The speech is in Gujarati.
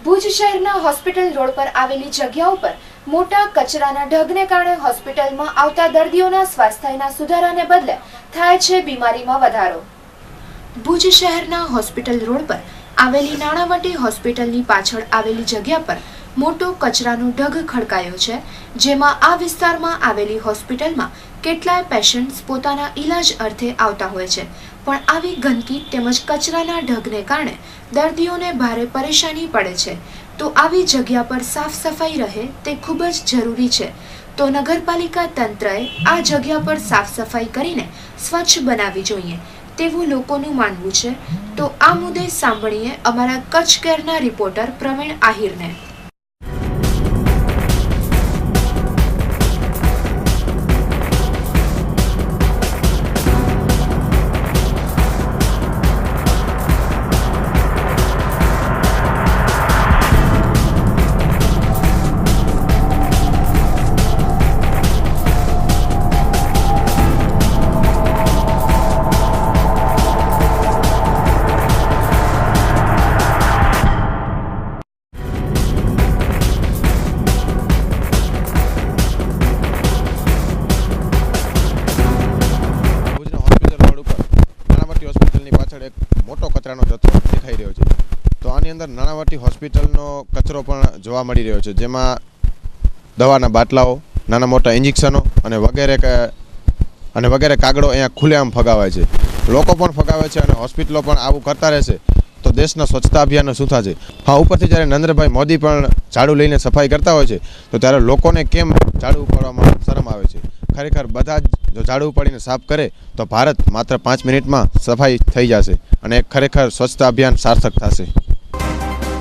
ભુજ શહેરના હોસ્પિટલ રોડ પર આવેલી જગ્યાઓ પર મોટા કચરાના ઢગને કારણે હોસ્પિટલમાં આવતા દર્દીઓના સ્વાસ્થ્યના સુધારાને બદલે થાય છે બીમારીમાં વધારો। ભુજ શહેરના હોસ્પિટલ રોડ પર આવેલી નાણાવટી હોસ્પિટલની પાછળ આવેલી જગ્યા પર મોટો કચરાનો ઢગ ખડકાયો છે, જેમાં આ વિસ્તારમાં આવેલી હોસ્પિટલમાં કેટલાય પેશન્ટ્સ પોતાના ઈલાજ અર્થે આવતા હોય છે, પણ આવી ગંદકી તેમજ કચરાના ઢગને કારણે દર્દીઓને ભારે પરેશાની પડે છે। તો આવી જગ્યા પર સાફ સફાઈ રહે તે ખૂબ જ જરૂરી છે। તો નગરપાલિકા તંત્રએ આ જગ્યા પર સાફ સફાઈ કરીને સ્વચ્છ બનાવવી જોઈએ તેવું લોકોનું માનવું છે। તો આ મુદ્દે સાંભળીએ અમારા કચ્છ કેરના રિપોર્ટર પ્રવીણ આહિરને। એક મોટો કચરાનો જથ્થો દેખાઈ રહ્યો છે। તો આની અંદર નાણાવટી હોસ્પિટલનો કચરો પણ જોવા મળી રહ્યો છે, જેમાં દવાના બાટલાઓ, નાના મોટા ઇન્જેક્શનો અને વગેરે કાગળો અહીંયા ખુલ્લેઆમ ફગાવાય છે। લોકો પણ ફગાવે છે અને હોસ્પિટલો પણ આવું કરતા રહેશે તો દેશના સ્વચ્છતા અભિયાનનો શું થશે? હા, ઉપરથી જ્યારે નરેન્દ્રભાઈ મોદી પણ ઝાડુ લઈને સફાઈ કરતા હોય છે તો ત્યારે લોકોને કેમ ઝાડુ ઉપાડવામાં શરમ આવે છે? ખરેખર બધા જ જો ઝાડુ ઉપાડીને સાફ કરે તો ભારત માત્ર 5 મિનિટમાં સફાઈ થઈ જશે અને ખરેખર સ્વચ્છતા અભિયાન સાર્થક થશે।